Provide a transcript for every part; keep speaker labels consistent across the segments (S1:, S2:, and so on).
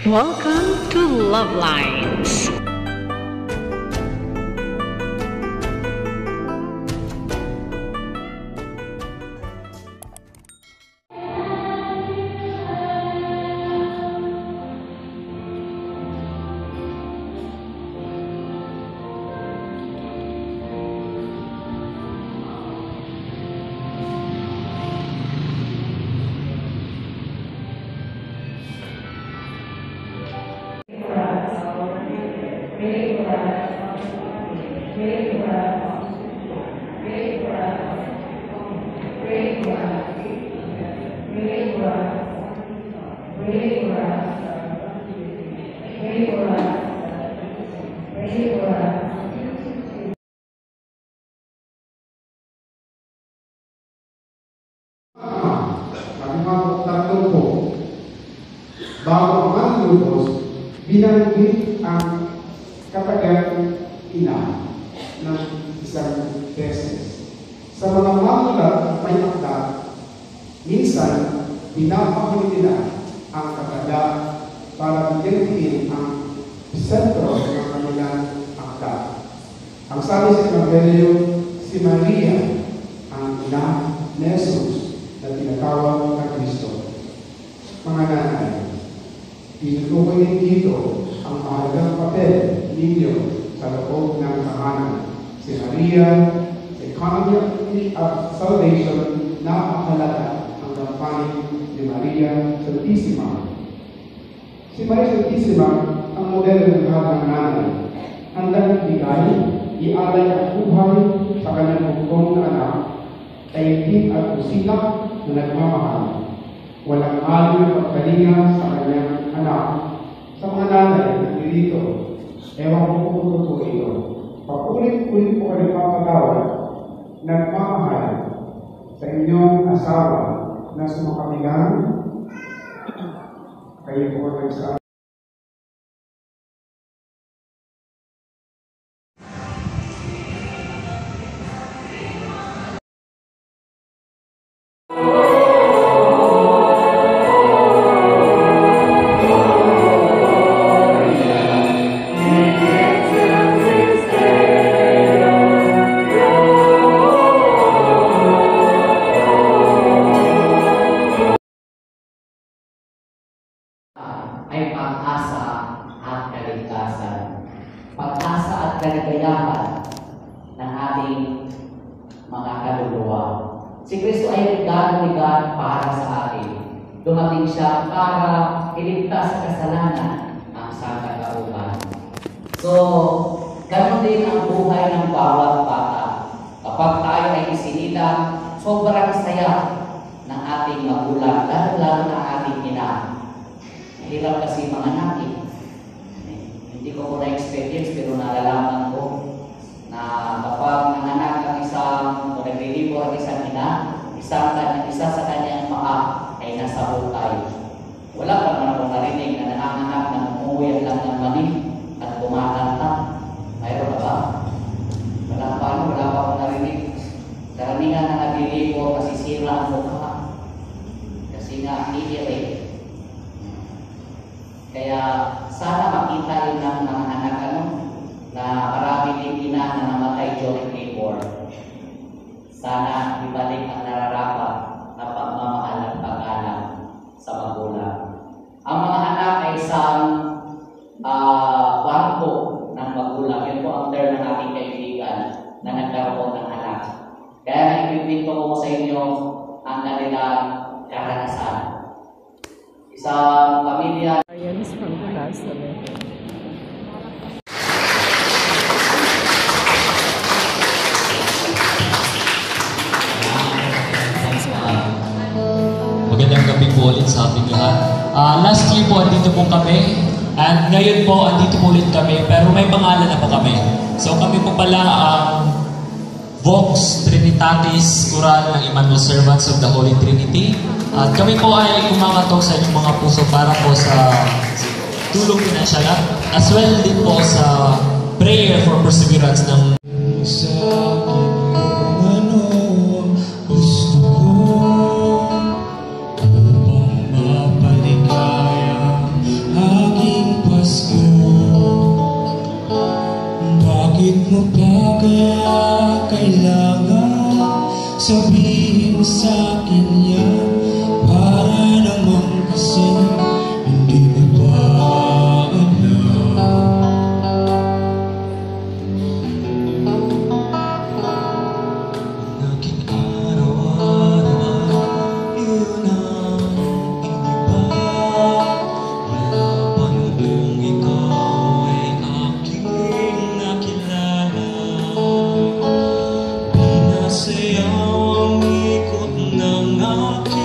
S1: Welcome to Love Lines.
S2: Bago ang lubos, binanggit ang katagang ina ng isang beses. Sa mga mamulat may akda, minsan pinapakuli nila ang kataga para bigyan ang sentro ng kanilang akda. Ang sabi sa Evangelyo, si Maria ang ina ni Jesus na tinatawag na Kristo. Mga nanay, tinutukoy din dito ang mahalagang papel ninyo sa loob ng tahanan. Si Maria, economy of salvation, napakalaga ang gampanin ni Maria Santissima. Si Maria Santissima ang modelo ng lahat ng nanay. Handang ibigay, ialay ang buhay sa kanyang bukong na anak, taimtim at usilak na nagmamahal. Walang mali na pagkalinga sa kanyang anak. Sa mga nanay na dito, ewan ko kung totoo ito. Papulit-ulit po kayo papatawad, nagmamahal sa inyong asawa na sumakamigang, kayo po nagsabi.
S3: Ay pag-asa at kaligtasan. Pag-asa at kaligayahan ng ating mga kaluluwa. Si Kristo ay regalo para sa atin. Dumating siya para iligtas sa kasalanan ang sangkatauhan. So, ganun din ang buhay ng bawat bata. Kapag tayo ay isinilang, sobrang saya ng ating magulang, lalo na ating ina. Hirap kasi mga anak eh. Hindi ko po na-experience pero nalalaman ko na kapag nanganak ang isang o naglilibo ang isang ina, isa sa kanyang paa ay nasa bukay. Wala pa naman akong narinig na nanganganak na umuwi lang ng mani at kumakanta. Mayroon ba ba? Wala pa akong narinig. Karamihan na naglilibo kasi sira ang mukha. Kasi nga, iirik. Kaya sana makita yun ng mga anak na marami din ina na namatay during labor. Sana ibalik ang nararapat na pagmamahal at pag-alam sa magulang. Ang mga anak ay isang bangko ng magulang. Yun po ang term ng aking kaibigan na nagkaroon ng anak. Kaya ibibigay ko sa inyo ang kanilang karanasan. Isang pamilya.
S1: Ayan, from the last of it.
S4: Magandang gabi po ulit sa ating lahat. Last year po, andito po kami. And ngayon po, andito po ulit kami. Pero may pangalan na po kami. So kami po pala ang Vox Trinitatis Choral ng Emmanuel Servants of the Holy Trinity. At kami po ay kumakatok sa inyong mga puso para po sa tulong pinansyal as well din po sa prayer for perseverance ng sa akin kung ano ang gusto ko upang mapaligaya aking
S5: mo pa kaya kailangan sabihin sa'kin yan? Para naman kasi hindi mo pa alam. Naging araw-araw yun ang iniba. Wala pa noong ikaw ay aking nakilala. Pinasayaw ang ikot ng aking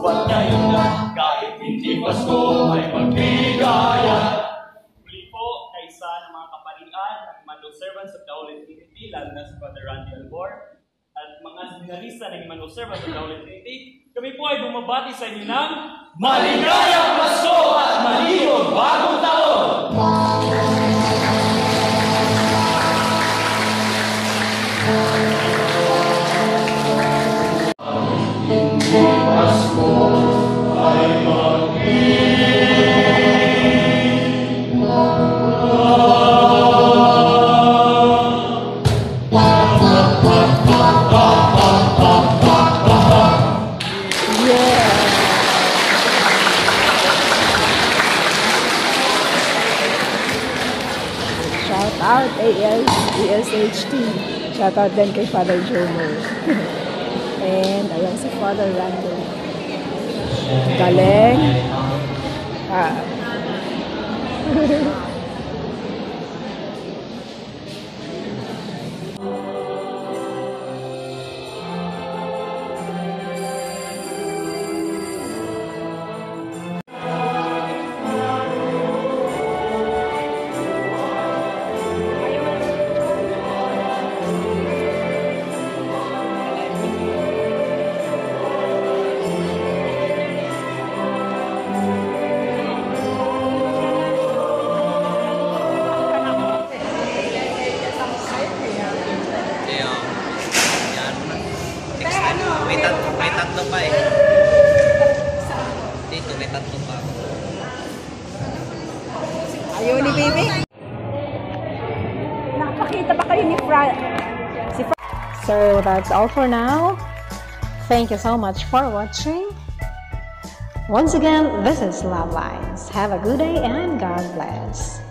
S5: at ngayon na kahit hindi Pasko ay magbigaya.
S6: Muli po, kaisa ng mga kaparian at Mandal Servants of the Holy Trinity, lalo na si Father Randy Albor, at mga seminarista ng Mandal Servants of the Holy Trinity, kami po ay bumabati sa inyo ng
S5: Maligayang Pasko at malibong bagong taon! Pasko ay
S1: Shout out ESHT. Shout out din kay Father Jomo. And ayun si Father Randall. Galing.
S7: May tatlo pa eh. Dito, may tatlo pa.
S1: Ayaw ni baby. Nakapakita ba kayo ni So that's all for now. Thank you so much for watching. Once again, this is Love Lines. Have a good day and God bless.